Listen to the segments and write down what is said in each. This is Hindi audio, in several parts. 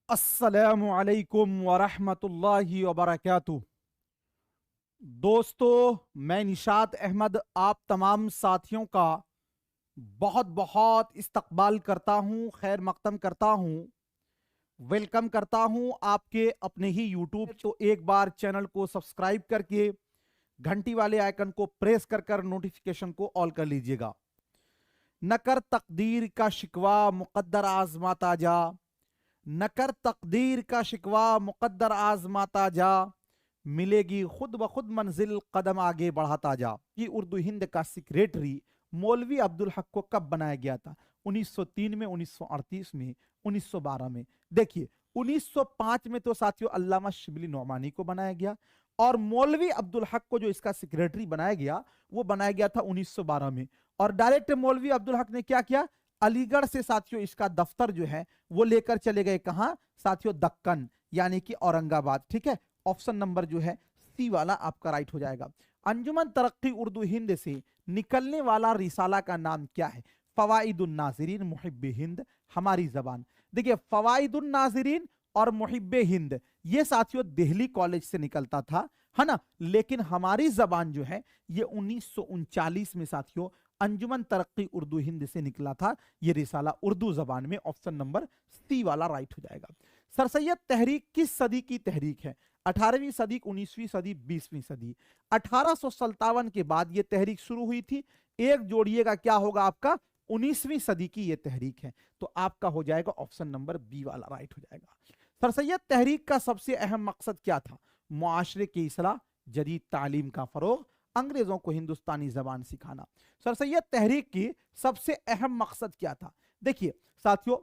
अस्सलामु अलैकुम वरहमतुल्लाहि वबरकातुह। दोस्तों, मैं निशात अहमद आप तमाम साथियों का बहुत बहुत इस्तकबाल करता हूं, खैर मकदम करता हूं, वेलकम करता हूं आपके अपने ही यूट्यूब। तो एक बार चैनल को सब्सक्राइब करके घंटी वाले आइकन को प्रेस कर कर नोटिफिकेशन को ऑल कर लीजिएगा। न कर तकदीर का शिकवा मुकद्दर आजमाता जा, न कर तकदीर का शिकवा मुकद्दर आजमाता जा, मिलेगी खुद ब खुद मंजिल कदम आगे बढ़ाता जा। ये उर्दू हिंद का सेक्रेटरी मौलवी अब्दुल हक को कब बनाया गया था? 1903 में, 1938 में, 1912 में। देखिए, 1905 में तो साथियों अल्लामा शिबली नौमानी को बनाया गया, और मौलवी अब्दुल हक को जो इसका सेक्रेटरी बनाया गया वो बनाया गया था 1912 में। और डायरेक्ट मौलवी अब्दुल हक ने क्या किया, अलीगढ़ से साथियों इसका दफ्तर जो है वो लेकर चले गए कहां साथियों? दक्कन, यानी कि औरंगाबाद। ठीक है, ऑप्शन नंबर जो है सी वाला आपका राइट हो जाएगा। अंजुमन तरक्की उर्दू हिंद से निकलने वाला रिसाला का नाम क्या है? फवाइदुन नाज़रीन मुहिब्बे हिंद, हमारी जबान। देखिए, फवाइदुन नाज़रीन और मुहिब्बे हिंद ये साथियों दिल्ली कॉलेज से निकलता था, है ना। लेकिन हमारी जबान जो है ये 1939 में साथियों अंजुमन तरक्की उर्दू हिंद से निकला था। ये रिसाला उर्दू जबान में, ऑप्शन नंबर सी वाला राइट हो जाएगा। सर सैयद तहरीक किस सदी की तहरीक है? 18वीं सदी, 19वीं सदी, 20वीं सदी। 1857 के बाद ये तहरीक शुरू हुई थी। एक जोड़िएगा, क्या होगा आपका? 19वीं सदी की ये तहरीक है। तो आपका हो जाएगा ऑप्शन नंबर बी वाला राइट हो जाएगा। सर सैयद तहरीक का सबसे अहम मकसद क्या था? मुआशरे की इस्लाह, जदीद तालीम का फरोग, अंग्रेजों को हिंदुस्तानी जबान सिखाना। सर सैयद तहरीक की सबसे अहम मकसद क्या था? देखिए साथियों,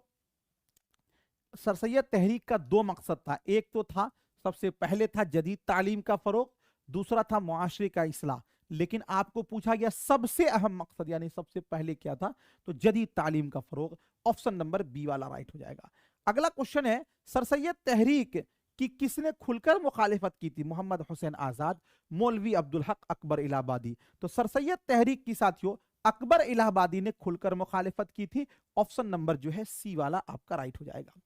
सर सैयद तहरीक का दो मकसद था। एक तो था, सबसे पहले था जदीद तालीम का फरोग, दूसरा था मुआशरे का इस्लाह। लेकिन आपको पूछा गया सबसे अहम मकसद यानी सबसे पहले क्या था, तो जदीद तालीम का फरोग। ऑप्शन नंबर बी वाला राइट हो जाएगा। अगला क्वेश्चन है, सर सैयद तहरीक कि किसने खुलकर मुखालिफत की थी? मोहम्मद हुसैन आजाद, मौलवी अब्दुल हक, अकबर इलाहाबादी। तो सर सैयद तहरीक की साथियों अकबर इलाहाबादी ने खुलकर मुखालिफत की थी। ऑप्शन नंबर जो है सी वाला आपका राइट हो जाएगा।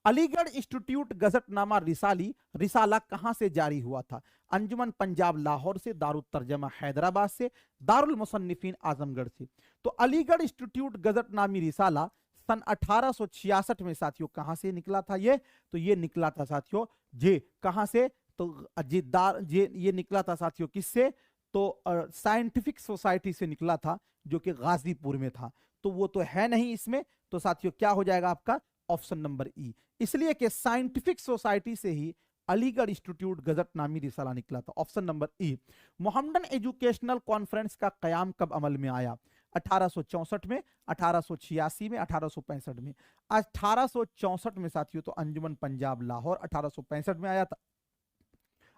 अलीगढ़ इंस्टीट्यूट गजटनामा रिसाला कहां से जारी हुआ था? अंजुमन पंजाब लाहौर से, दारुल तर्जमा हैदराबाद से, दारुल मुसन्निफीन आजमगढ़ से। तो अलीगढ़ इंस्टीट्यूट गजटनामी रिसाला सन 1866 में साथियों कहां से निकला था? ये निकला था साथियों जे कहां से? तो ये निकला था साथियों किससे? तो साइंटिफिक सोसाइटी से निकला था, जो कि गाजीपुर में था। तो वो तो है नहीं इसमें, तो साथियों क्या हो जाएगा आपका? ऑप्शन नंबर ई। इसलिए कि साइंटिफिक सोसाइटी से ही अलीगढ़ इंस्टीट्यूट गजट नामी रिसाला निकला था। ऑप्शन नंबर ई। मोहम्मदन एजुकेशनल कॉन्फ्रेंस का कयाम कब अमल में आया? 1864 में, 1886 में, 1865 में। 1864 में साथियों तो अंजुमन पंजाब लाहौर 1865 में आया था।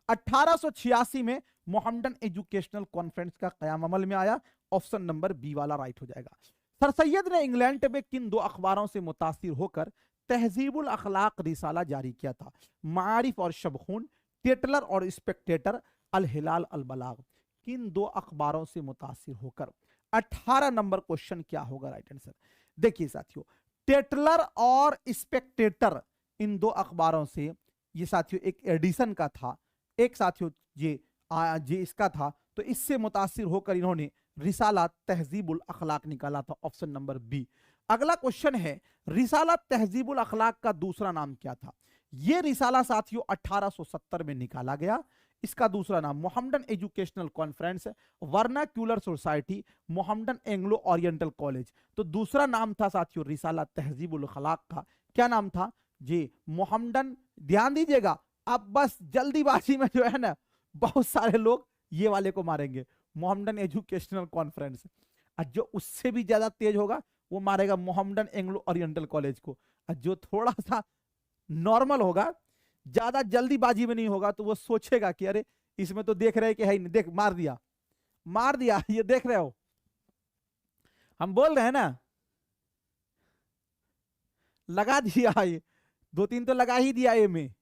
1886 में मोहम्मदन एजुकेशनल कॉन्फ्रेंस का कयाम अमल में आया। ऑप्शन नंबर बी वाला राइट हो जाएगा। सर सैयद ने इंग्लैंड में किन दो अखबारों से मुतासिर होकर तहजीबुल अखलाक रिसाला जारी किया था? मारिफ और शबखून, टेटलर और स्पेक्टेटर, अल हिलाल अल बलाग। किन दो अखबारों से मुतासिर होकर? 18 नंबर क्वेश्चन क्या होगा राइट आंसर? देखिए साथियों, टेटलर और स्पेक्टेटर, इन दो अखबारों से, ये साथियों एक एडिशन का था, एक साथियों ये इसका था। तो इससे मुतासिर होकर इन्होंने रिसाला तहजीबुल अखलाक निकाला था। Option number B. अगला क्वेश्चन है, रिसाला तहजीबुल अखलाक का दूसरा नाम क्या था? यह रिसाला साथियों 1870 में निकाला गया। इसका दूसरा नाम Mohammedan Educational conference, vernacular society, Mohammedan Anglo oriental college. तो दूसरा नाम था साथियों रिसाला तहजीबुल अखलाक का। क्या नाम था जी? मोहम्मदन। ध्यान दीजिएगा, अब बस जल्दीबाजी में जो है ना, बहुत सारे लोग ये वाले को मारेंगे, मोहम्मदन एजुकेशनल कॉन्फ्रेंस। और जो उससे भी ज्यादा तेज होगा वो मारेगा मोहम्मदन एंग्लो ओरिएंटल कॉलेज को। और जो थोड़ा सा नॉर्मल होगा, ज्यादा जल्दीबाजी में नहीं होगा, तो वो सोचेगा कि अरे इसमें तो देख रहे कि है नहीं, देख मार दिया, मार दिया, ये देख रहे हो, हम बोल रहे हैं ना, लगा दिया ये, दो तीन तो लगा ही दिया ये में,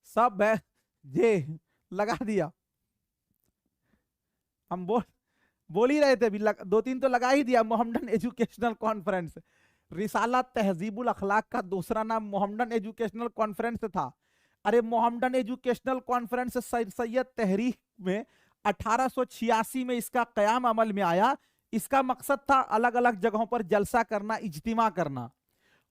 सब है जे लगा दिया। हम बोल ही रहे थे अभी, दो तीन तो लगा ही दिया, मोहम्मदन एजुकेशनल कॉन्फ्रेंस। रिसाला तहजीबुल अखलाक का दूसरा नाम मोहम्मदन एजुकेशनल कॉन्फ्रेंस था। अरे Mohammedan Educational Conference sir Syed तहरीक में 1886 में इसका कयाम अमल में आया। इसका मकसद था अलग अलग जगहों पर जलसा करना, इज्तिमा करना।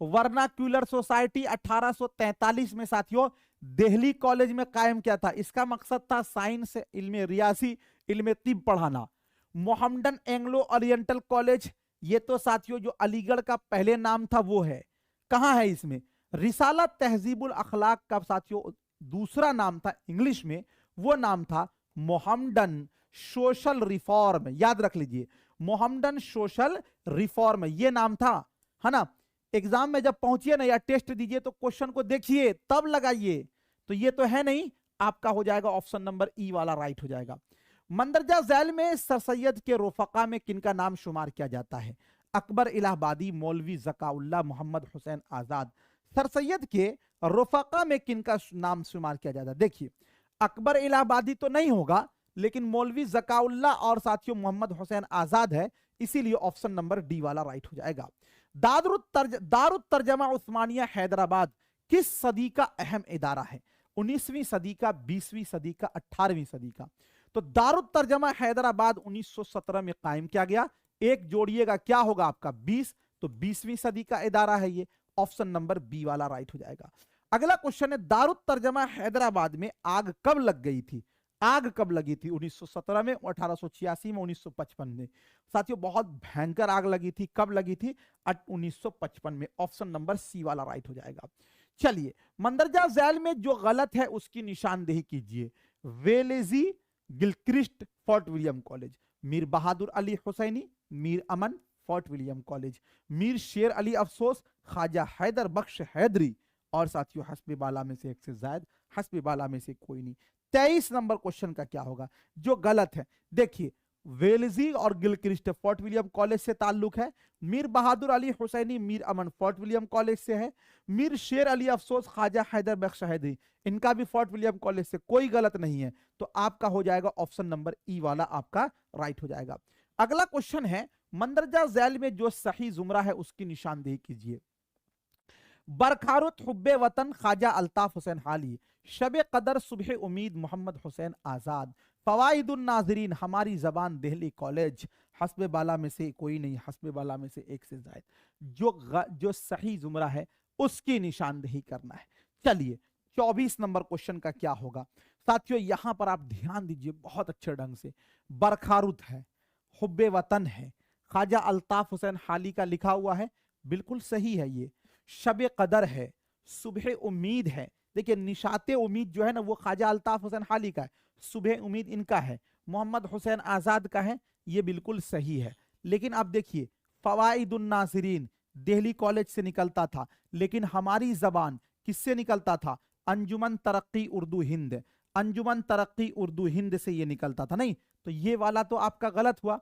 वर्नाक्यूलर सोसाइटी 1843 में साथियों दिल्ली कॉलेज में कायम किया था। इसका मकसद था साइंस, इल्म रियासी, इल्म तिब पढ़ाना। मोहम्मदन एंग्लो ओरिएंटल कॉलेज, ये तो साथियों जो अलीगढ़ का पहले नाम था वो है। कहां है इसमें? रिसाला तहजीबुल अखलाक का साथियों दूसरा नाम था इंग्लिश में, वो नाम था मोहम्मदन सोशल रिफॉर्म। याद रख लीजिए, मोहम्मदन सोशल रिफॉर्म ये नाम था, है ना। एग्जाम में जब पहुंचिए ना या टेस्ट दीजिए तो क्वेश्चन को देखिए तब लगाइए। तो ये तो है नहीं, आपका हो जाएगा ऑप्शन नंबर ई वाला राइट हो जाएगा। मंदरजा झैल में सर सैयद के रोफका में किनका नाम शुमार किया जाता है? अकबर इलाहाबादी, मौलवी ज़काउल्लाह, मोहम्मद हुसैन आजाद। सर सैयद के रोफका में किनका नाम शुमार किया जाता है? देखिए अकबर इलाहाबादी तो नहीं होगा, लेकिन मौलवी ज़काउल्लाह और साथियों मोहम्मद हुसैन आजाद है, इसीलिए ऑप्शन नंबर डी वाला राइट हो जाएगा। दारुत तर्जमा उस्मानिया हैदराबाद किस सदी का अहम इदारा है? 19वीं सदी का, 20वीं सदी का, 18वीं सदी का? तो दारुत तर्जमा हैदराबाद 1917 में कायम किया गया। एक जोड़िएगा क्या होगा आपका 20, तो 20वीं सदी का इदारा है ये, ऑप्शन नंबर बी वाला राइट हो जाएगा। अगला क्वेश्चन है दारुत तर्जमा हैदराबाद में आग कब लग गई थी? आग कब लगी थी? 1917 में, 1886 में, 1955 में? साथियों बहुत भयंकर आग लगी थी। कब लगी थी? 1955 में, ऑप्शन नंबर सी वाला राइट हो जाएगा। चलिए मंदरजा झैल में जो गलत है उसकी निशानदेही कीजिए। Wellesley Gilchrist Fort William college, Mir Bahadur Ali Husaini, Mir Aman Fort William college, Mir Sher Ali अफसोस, ख्वाजा हैदर बख्श हैदरी, और साथियों हस्बे बाला में से एक से ज्यादा, हस्बे बाला में से कोई नहीं। 23 नंबर क्वेश्चन का क्या होगा जो गलत है? देखिए वेलजी और गिलक्रिस्ट फोर्ट विलियम कॉलेज से ताल्लुक है। Mir Bahadur Ali Husaini, Mir Aman Fort William college से है। मीर शेर अली अफसोस, ख्वाजा हैदर बख्श हैदरी, इनका भी फोर्ट विलियम कॉलेज से, कोई गलत नहीं है। तो आपका हो जाएगा ऑप्शन नंबर ई वाला आपका राइट हो जाएगा। अगला क्वेश्चन है मंदरजा झैल में जो सही जुमरा है उसकी निशानदेही कीजिए। बरखारुत हुब्बे वतन ख्वाजा अल्ताफ हुसैन हाली, शबे कदर सुबह उम्मीद मोहम्मद हुसैन आजाद, फवाइदुन नाजरीन हमारी जबान दिल्ली कॉलेज, हस्बे बाला में से कोई नहीं, हस्बे बाला में से एक से ज्यादा। जो सही जुमरा है उसकी निशानदेही करना है। चलिए 24 नंबर क्वेश्चन का क्या होगा साथियों? यहां पर आप ध्यान दीजिए बहुत अच्छे ढंग से। बरखारुत है, हुब्बे वतन है, ख्वाजा अल्ताफ हुसैन हाली का लिखा हुआ है, बिल्कुल सही है ये। शबे कदर है, सुबह उम्मीद है। देखिए निशाते उम्मीद जो है ना वो ख्वाजा अल्ताफ हुसैन हाली का है, सुबह उम्मीद इनका है, मोहम्मद हुसैन आजाद का है, ये बिल्कुल सही है। लेकिन आप देखिए फवाइदुन नासिरीन दिल्ली कॉलेज से निकलता था, लेकिन हमारी जबान किससे निकलता था? अंजुमन तरक्की उर्दू हिंद, अंजुमन तरक्की उर्दू हिंद से ये निकलता था। नहीं तो ये वाला तो आपका गलत हुआ।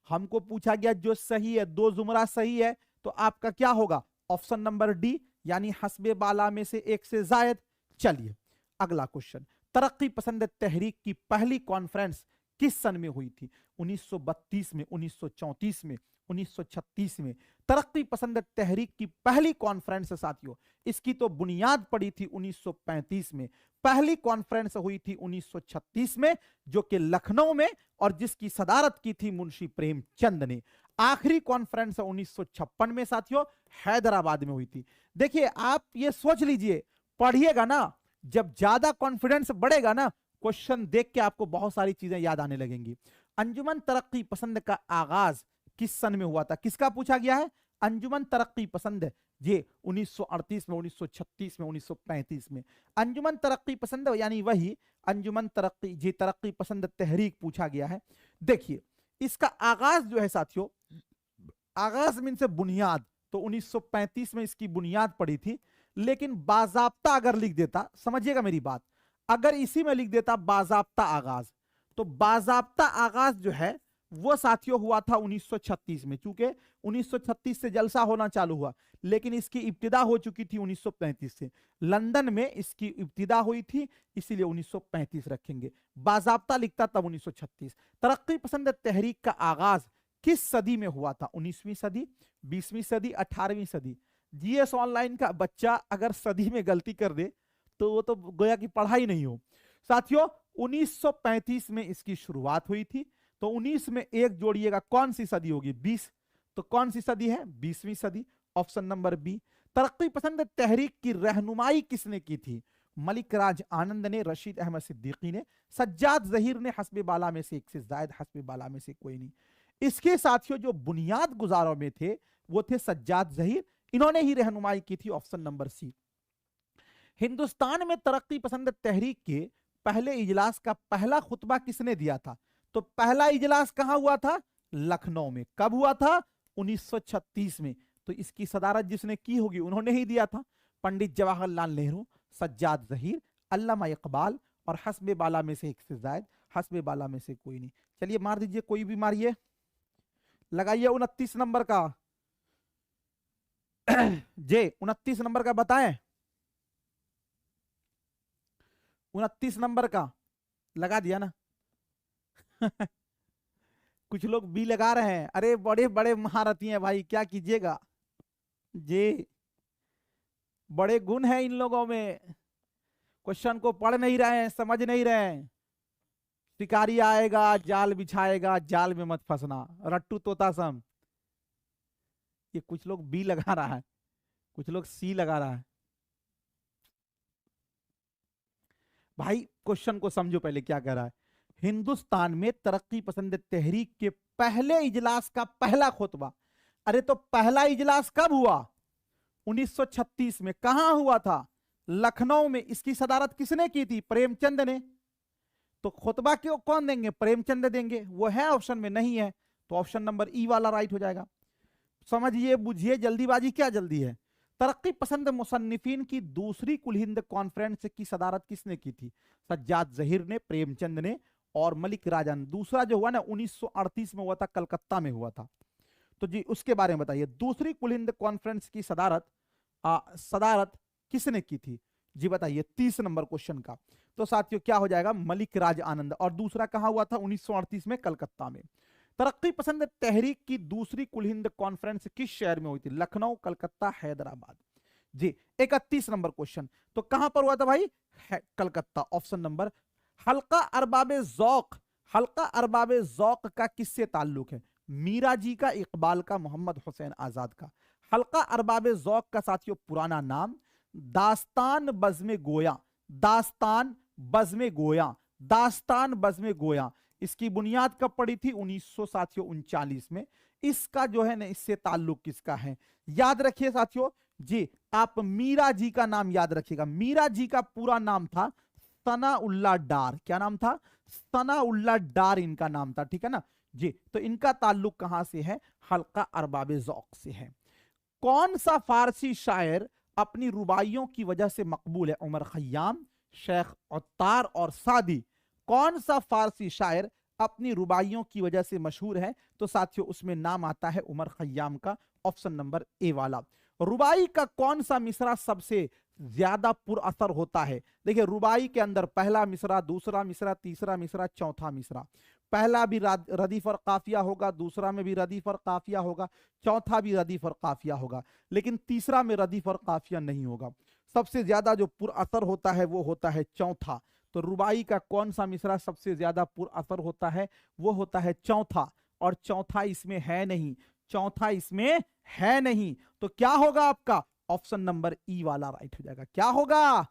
हमको पूछा गया जो सही है, दो जुमरा सही है, तो आपका क्या होगा? ऑप्शन नंबर डी, यानी हस्बे बाला में से एक से जायद। चलिए अगला क्वेश्चन, तरक्की पसंद तहरीक की पहली कॉन्फ्रेंस किस सन में हुई थी? 1932 में, 1934 में, 1936 में? तरक्की पसंद तहरीक की पहली कॉन्फ्रेंस साथियों इसकी तो बुनियाद पड़ी थी 1935 में, पहली कॉन्फ्रेंस हुई थी 1936 में जो कि लखनऊ में, और जिसकी सदारत की थी मुंशी प्रेमचंद ने। आखिरी कॉन्फ्रेंस 1956 में साथियों हैदराबाद में हुई थी। देखिए आप ये सोच लीजिए, पढ़िएगा ना, जब ज्यादा कॉन्फिडेंस बढ़ेगा ना क्वेश्चन देख के आपको बहुत सारी चीजें याद आने लगेंगी। अंजुमन तरक्की पसंद का आगाज किस सन में हुआ था? किसका पूछा गया है? अंजुमन तरक्की पसंद ये 1938 में, 1936 में, 1935 में। अंजुमन तरक्की पसंद यानी वही अंजुमन तरक्की जी तरक्की पसंद तहरीक पूछा गया है। देखिए इसका आगाज जो है साथियों, आगाज मीन से बुनियाद, तो 1935 में इसकी बुनियाद पड़ी थी। लेकिन बाजाब्ता अगर लिख देता, समझिएगा मेरी बात, अगर इसी में लिख देता बाजाब्ता आगाज, तो बाजाब्ता आगाज जो है वो साथियों हुआ था 1936 में। चूंकि 1936 से जलसा होना चालू हुआ, लेकिन इसकी इब्तिदा हो चुकी थी 1935 से। लंदन में इसकी इब्तिदा हुई थी, इसीलिए 1935 रखेंगे। बाजाब्ता लिखता तब 1936। तरक्की पसंद तहरीक का आगाज किस सदी में हुआ था? 19वीं सदी, 20वीं सदी, 18वीं सदी? जीएस ऑनलाइन का बच्चा अगर सदी में गलती कर दे तो वो तो गोया की पढ़ाई नहीं हो। साथियों 1935 में इसकी शुरुआत हुई थी, तो 19 में एक जोड़िएगा, कौन सी सदी होगी? 20। तो कौन सी सदी है? 20वीं सदी, ऑप्शन नंबर बी। तरक्की पसंद तहरीक की रहनुमाई किसने की थी? मलिक राज आनंद ने, रशीद अहमद सिद्दीकी ने, सज्जाद जहीर ने, हस्बे बाला में से एक से जायद, हस्बे बाला में से कोई नहीं। इसके साथियों जो बुनियाद गुजारों में थे वो थे सज्जाद जहीर, इन्होंने ही रहनुमाई की थी, ऑप्शन नंबर सी। हिंदुस्तान में तरक्की पसंद तहरीक के पहले इजलास का पहला खुतबा किसने दिया था? तो पहला इजलास कहां हुआ था? लखनऊ में। कब हुआ था? 1936 में। तो इसकी सदारत जिसने की होगी उन्होंने ही दिया था, पंडित जवाहरलाल नेहरू, सज्जाद जहीर, अल्लामा इकबाल और हस्बे बाला में से एक से जायद, हस्बे बाला में से कोई नहीं। चलिए मार दीजिए, कोई भी मारिए, लगाइए 29 नंबर का। जे 29 नंबर का बताएं, 29 नंबर का लगा दिया ना? कुछ लोग बी लगा रहे हैं, अरे बड़े बड़े महारथी हैं भाई, क्या कीजिएगा जे, बड़े गुण हैं इन लोगों में, क्वेश्चन को पढ़ नहीं रहे हैं, समझ नहीं रहे हैं। शिकारी आएगा जाल बिछाएगा, जाल में मत फंसना, रट्टू तोता सम। ये कुछ लोग बी लगा रहा है, कुछ लोग सी लगा रहा है। भाई क्वेश्चन को समझो पहले क्या कह रहा है। हिंदुस्तान में तरक्की पसंद तहरीक के पहले इजलास का पहला खुतबा, अरे तो पहला इजलास कब हुआ? 1936 में। कहां हुआ था? लखनऊ में। इसकी सदारत किसने की थी? प्रेमचंद ने। तो खुतबा क्यों कौन देंगे? प्रेमचंद देंगे। वो है ऑप्शन में? नहीं है, तो ऑप्शन नंबर ई वाला राइट हो जाएगा। समझिए, बुझिए, जल्दीबाजी क्या जल्दी है। तरक्की पसंद मुसन्निफीन की दूसरी कुल हिंद कॉन्फ्रेंस की सदारत किसने की थी? सज्जाद जहीर ने, प्रेमचंद ने और मलिक राजा ने। दूसरा जो हुआ ना 1938 में हुआ था, कलकत्ता में हुआ था। तो जी उसके बारे में बताइए, दूसरी कुल हिंद कॉन्फ्रेंस की सदारत किसने की थी? जी बताइए, 30 नंबर क्वेश्चन का। तो साथियों क्या हो जाएगा? मलिक राज आनंद। और दूसरा कहां हुआ था? 1938 में कलकत्ता में। तरक्की पसंद तहरीक की दूसरी कुल हिंद कॉन्फ्रेंस किस शहर में हुई थी? लखनऊ, कलकत्ता, हैदराबाद। जी 31 नंबर क्वेश्चन, तो कहां पर हुआ था भाई? Calcutta, option number. हल्का अरबाबे ज़ौक़, हल्का अरबाबे ज़ौक़ का किससे ताल्लुक है? मीरा जी का, इकबाल का, मोहम्मद हुसैन आजाद का। हल्का अरबाबे ज़ौक़ का साथियों पुराना नाम दास्तान बज़्म गोया, दास्तान बज़्म गोया, दास्तान बज़्म गोया। इसकी बुनियाद कब पड़ी थी? 1939 में। इसका जो है ना, इससे ताल्लुक किसका है? याद रखिए साथियों जी, आप मीरा जी का नाम याद रखिएगा। मीरा जी का पूरा नाम था सनाउल्लाह डार। क्या नाम था? सनाउल्लाह डार इनका नाम था, ठीक है ना जी। तो इनका ताल्लुक कहां से है? हल्का अरबाबे ज़ौक़ से है। कौन सा फारसी शायर अपनी रुबाइयों की वजह से मकबूल है? उमर खयाम, शेख अत्तार और सादी। कौन सा फारसी शायर अपनी रुबाइयों की वजह से मशहूर है? तो साथियों उसमें नाम आता है उमर खयाम का, ऑप्शन नंबर ए वाला। रुबाई का कौन सा मिसरा सबसे ज्यादा पुरअसर होता है? देखिए रुबाई के अंदर पहला मिसरा, दूसरा मिसरा, तीसरा मिसरा, चौथा मिसरा। पहला भी रदीफ और काफिया होगा, दूसरा में भी रदीफ और काफिया होगा, चौथा भी रदीफ और काफिया होगा, लेकिन तीसरा में रदीफ और काफिया नहीं होगा। सबसे ज्यादा जो पुरअसर होता है वो होता है चौथा। तो रुबाई का कौन सा मिसरा सबसे ज्यादा पुरअसर होता है? वो होता है चौथा, और चौथा इसमें है नहीं, चौथा इसमें है नहीं। तो क्या होगा आपका? ऑप्शन नंबर ई वाला राइट हो जाएगा। क्या होगा?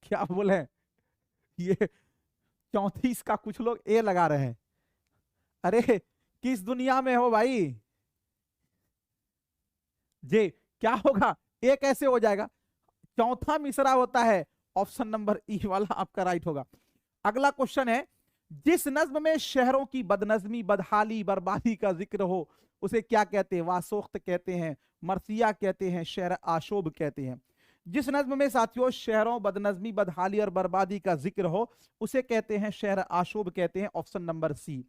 क्या बोले? ये 34 का कुछ लोग ए लगा रहे हैं। अरे किस दुनिया में हो भाई जे? क्या होगा? ए कैसे हो जाएगा? चौथा मिसरा होता है, ऑप्शन नंबर ई वाला आपका राइट होगा। अगला क्वेश्चन है, जिस नज्म में शहरों की बदनजमी, बदहाली, बर्बादी का जिक्र हो उसे क्या कहते हैं? वासोख्त कहते हैं, मरसिया कहते हैं, शेर आशोब कहते हैं। जिस नज्म में साथियों शहरों, बदनजमी, बदहाली और बर्बादी का जिक्र हो उसे कहते हैं शेर आशोब कहते हैं, ऑप्शन नंबर सी।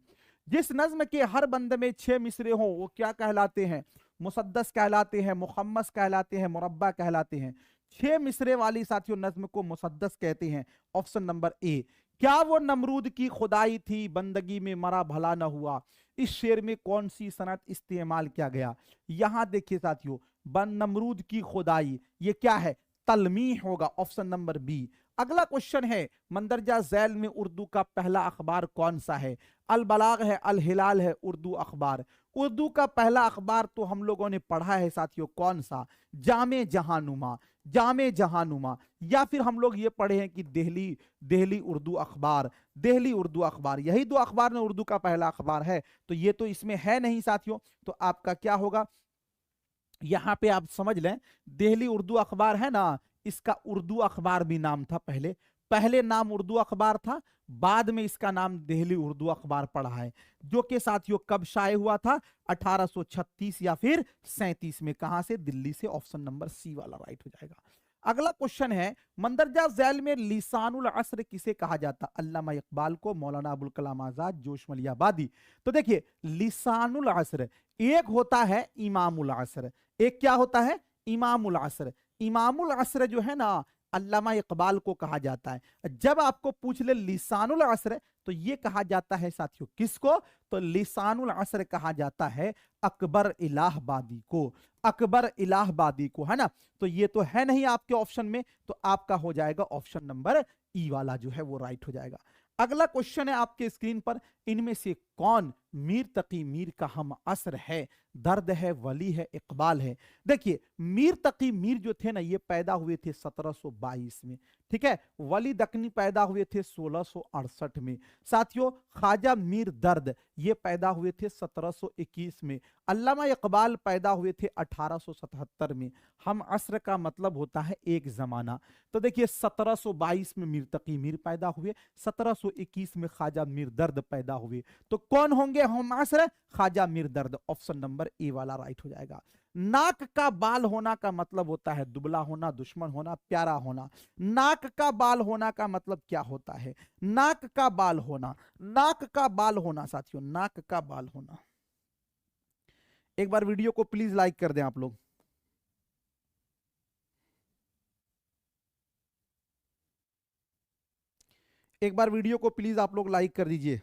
जिस नज्म के हर बंद में 6 मिसरे हो वो क्या कहलाते हैं? मुसद्दस कहलाते हैं, मुखम्मस कहलाते हैं, मुरब्बा कहलाते हैं। 6 मिसरे वाली साथियों नज्म को मुसद्दस कहते हैं, ऑप्शन नंबर ए। क्या वो नमरूद की खुदाई थी, बंदगी में मरा भला न हुआ। इस शेर में कौन सी सनत इस्तेमाल किया गया। यहां देखिए साथियों, बन नमरूद की खुदाई, ये क्या है, तलमीह होगा, ऑप्शन नंबर बी। अगला क्वेश्चन है, मंदरजा झैल में उर्दू का पहला अखबार कौन सा है। अल बलाग है, अल हिलाल है, उर्दू अखबार। उर्दू का पहला अखबार तो हम लोगों ने पढ़ा है साथियों, कौन सा, जामे जहानुमा, जामे जहानुमा। या फिर हम लोग ये पढ़े हैं कि दिल्ली दिल्ली उर्दू अखबार, दिल्ली उर्दू अखबार, यही दो अखबार ने उर्दू का पहला अखबार है। तो ये तो इसमें है नहीं साथियों, तो आपका क्या होगा, यहां पे आप समझ लें, दिल्ली उर्दू अखबार है ना, इसका उर्दू अखबार भी नाम था पहले, पहले नाम उर्दू अखबार था, बाद में इसका नाम दिल्ली उर्दू अखबार पड़ा है। जो कि साथियों कब शाये हुआ था, 1836 या फिर 37 में। कहां से, दिल्ली से। ऑप्शन नंबर सी वाला राइट हो जाएगा। अगला क्वेश्चन है, मंदरजा झैल में लिसानुल अस्र किसे कहा जाता। अल्लामा इकबाल को, मौलाना अबुल कलाम आजाद, जोश मलियाबादी। तो देखिए, लिसानुल अस्र एक होता है इमामुल अस्र, एक क्या होता है, इमामुल अस्र। इमामुल अस्र जो है ना, अल्लामा इकबाल को कहा जाता है। जब आपको पूछ ले लिसानुल अस्र, तो ये कहा जाता है साथियों किसको, तो लिसानुल अस्र कहा जाता है अकबर इलाहाबादी को, अकबर इलाहाबादी को, है ना। तो ये तो है नहीं आपके ऑप्शन में, तो आपका हो जाएगा ऑप्शन नंबर ई वाला जो है वो राइट हो जाएगा। अगला क्वेश्चन है आपके स्क्रीन पर, इनमें से कौन मीर तकी मीर का हम असर है। दर्द है, वली है, इकबाल है। देखिए, मीर तकी मीर जो थे ना, ये पैदा हुए थे 1722 में, ठीक है। वली दकनी पैदा हुए थे 1668 में। साथियों, ख्वाजा मीर दर्द ये पैदा हुए थे 1721 में। अल्लामा इकबाल पैदा हुए थे 1877 में। हम असर का मतलब होता है एक जमाना। तो देखिए, 1722 में मीर तकी मीर पैदा हुए, 1721 में ख्वाजा मीर दर्द पैदा हुए। तो कौन होंगे हम असर, ख्वाजा मीर दर्द। ऑप्शन नंबर ए वाला राइट हो जाएगा। नाक का बाल होना का मतलब होता है दुबला होना, दुश्मन होना, प्यारा होना। नाक का बाल होना का मतलब क्या होता है, नाक का बाल होना, नाक का बाल होना साथियों, नाक का बाल होना। एक बार वीडियो को प्लीज लाइक कर दें आप लोग। एक बार वीडियो को प्लीज आप लोग लाइक कर दीजिए।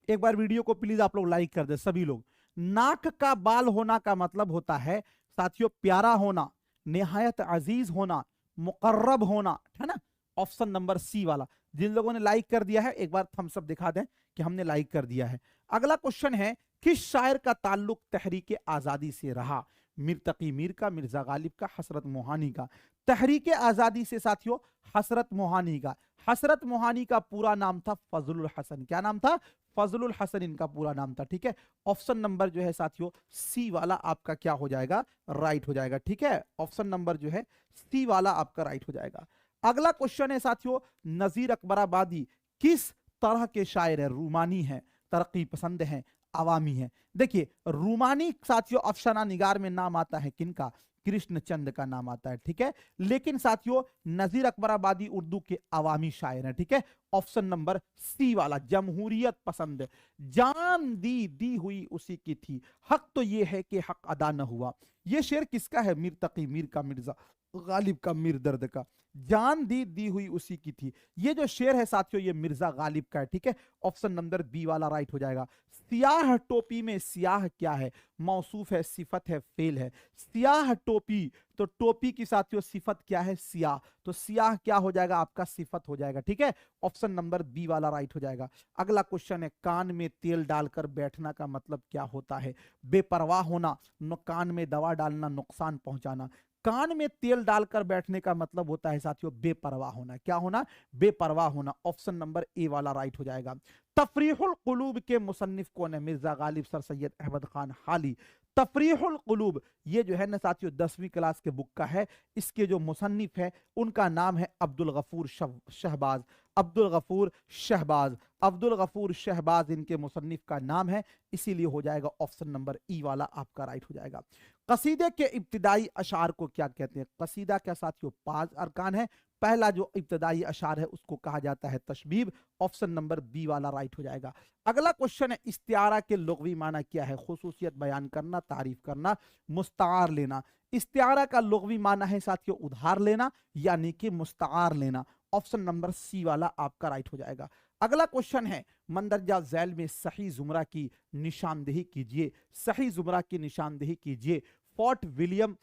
एक बार वीडियो को प्लीज आप लोग लाइक कर दे सभी लोग। नाक का बाल होना का मतलब होता है साथियों प्यारा होना, निहायत अजीज होना, मुकर्रब होना, है ना। ऑप्शन नंबर सी वाला। जिन लोगों ने लाइक कर दिया है एक बार थम्स अप दिखा दें कि हमने लाइक कर दिया है। अगला क्वेश्चन है, किस शायर का ताल्लुक तहरीक आजादी से रहा। मीर तकी मीर का, मिर्जा गालिब का, हसरत मोहानी का। तहरीक आजादी से साथियों हसरत मोहानी का। हसरत मोहानी का पूरा नाम था फजलुल हसन। क्या नाम था, फजलुल हसन इनका पूरा नाम था, ठीक है। ऑप्शन नंबर जो है साथियों सी वाला आपका क्या हो जाएगा, राइट हो जाएगा, ठीक है। ऑप्शन नंबर जो है सी वाला आपका राइट हो जाएगा। अगला क्वेश्चन है साथियों, नजीर अकबराबादी किस तरह के शायर है। रूमानी है, तरक्की पसंद है, अवामी है। देखिए, रूमानी साथियों अफसाना निगार में नाम आता है किनका, कृष्णचंद का नाम आता है, ठीक है। लेकिन साथियों नजीर अकबराबादी उर्दू के अवामी शायर हैं, ठीक है। ऑप्शन नंबर सी वाला, जमहूरियत पसंद, जान दी हुई उसी की थी, हक तो ये है कि हक अदा न हुआ। ये शेर किसका है, मीर तकी मीर का, मिर्जा गालिब का, मीर दर्द का। जान दी हुई उसी की थी, ये जो शेर है साथियों ये मिर्जा गालिब का है, ठीक है। ऑप्शन नंबर बी वाला राइट हो जाएगा। सियाह टोपी में सियाह क्या है, मौसूफ है, सिफत है, फेल है। सियाह टोपी, तो टोपी की साथियों सिफत क्या है, सियाह, तो सियाह क्या हो जाएगा आपका, सिफत हो जाएगा, ठीक है। ऑप्शन नंबर बी वाला राइट हो जाएगा। अगला क्वेश्चन है, कान में तेल डालकर बैठना का मतलब क्या होता है। बेपरवाह होना, कान में दवा डालना, नुकसान पहुंचाना। कान में तेल डालकर बैठने का मतलब होता है साथियों बेपरवाह होना। क्या होना, बेपरवाह होना। ऑप्शन नंबर ए वाला राइट हो जाएगा। तफरीहुल कुलूब के मुसन्निफ कौन है, मिर्जा गालिब सर सैयद अहमद खान हाली। तफरीहुल कुलूब ये जो है ना साथियों 10वीं क्लास के बुक का है, इसके जो मुसन्निफ है उनका नाम है अब्दुल गफूर शहबाज। अब्दुल गफूर शहबाज। अब्दुल गफूर शहबाज इनके मुसन्निफ का नाम है, इसीलिए हो जाएगा ऑप्शन नंबर ई वाला आपका राइट हो जाएगा। कसीदे के इब्तिदाई अशार को क्या कहते हैं? कसीदा क्या साथियों 5 अरकान है। पहला जो इब्तिदाई अशार है उसको कहा जाता है तशबीब। ऑप्शन नंबर बी वाला राइट हो जाएगा। अगला क्वेश्चन है इस्तिआरा के लुग़वी माना क्या है? खुसूसियत बयान करना, तारीफ करना, मुस्तार लेना। इस्तिआरा का लुग़वी माना है साथियों उधार लेना यानी कि मुस्तार लेना। ऑप्शन नंबर सी वाला आपका राइट हो जाएगा। अगला क्वेश्चन है मंदरजा झैल में सही जुमरा की निशानदेही कीजिए। सही जुमरा की निशानदेही कीजिए। फोर्ट विलियम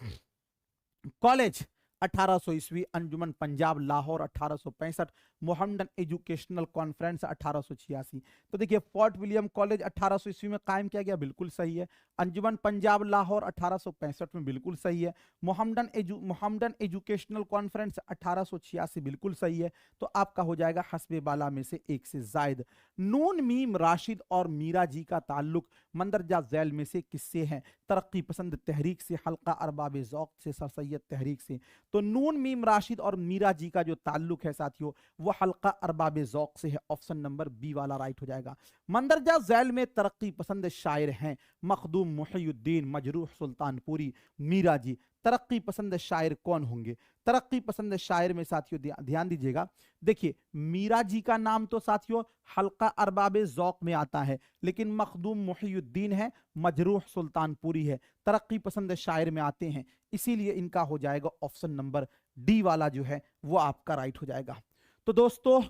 कॉलेज 1800 ईस्वी, Anjuman Punjab Lahore 1865, Mohammedan Educational Conference 1886। तो देखिए फोर्ट विलियम कॉलेज 1800 ईस्वी में कायम किया गया, बिल्कुल सही है। अंजुमन पंजाब लाहौर 1865 में, बिल्कुल सही है। मोहम्मदन एजुकेशनल कॉन्फ्रेंस 1886, बिल्कुल सही है। तो आपका हो जाएगा हस्बे बाला में से एक से जायद। नून मीम राशिद और मीरा जी का ताल्लुक मंदरजा झैल में से किससे है? तरक्की पसंद तहरीक से, हल्का अरबाब ज़ौक़ से, सर सैयद तहरीक से। तो नून मीम राशिद और मीरा जी का जो ताल्लुक है साथियों वो हल्का अरबाब ज़ौक़ से है। ऑप्शन नंबर बी वाला राइट हो जाएगा। मंदरजा झैल में तरक्की पसंद शायर हैं मखदूम मुहियुद्दीन, मजरूह सुल्तानपुरी, मीरा जी। तरक्की पसंद शायर कौन होंगे? तरक्की पसंद शायर में साथियों ध्यान दीजिएगा, देखिए मीरा जी का नाम तो साथियों हल्का अरबाब ज़ौक़ में आता है, लेकिन मखदूम मुहियुद्दीन है, मजरूह सुल्तानपुरी है, तरक्की पसंद शायर में आते हैं, इसीलिए इनका हो जाएगा ऑप्शन नंबर डी वाला जो है वो आपका राइट हो जाएगा। तो दोस्तों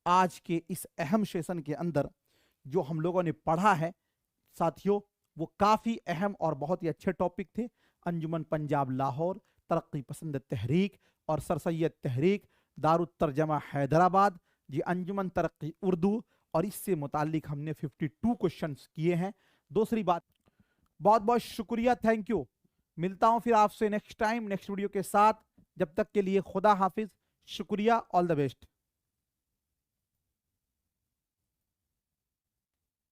आज के इस अहम सेशन के अंदर जो हम लोगों ने पढ़ा है साथियों वो काफी अहम और बहुत ही अच्छे टॉपिक थे। अंजुमन पंजाब लाहौर, तरक्की पसंद तहरीक और सर सैयद तहरीक, दारुत तर्जमा हैदराबाद, जी अंजुमन तरक्की उर्दू, और इससे मुताल्लिक हमने 52 क्वेश्चंस किए हैं। दूसरी बात, बहुत बहुत शुक्रिया, थैंक यू। मिलता हूं फिर आपसे नेक्स्ट टाइम नेक्स्ट वीडियो के साथ। जब तक के लिए खुदा हाफिज, शुक्रिया, ऑल द बेस्ट।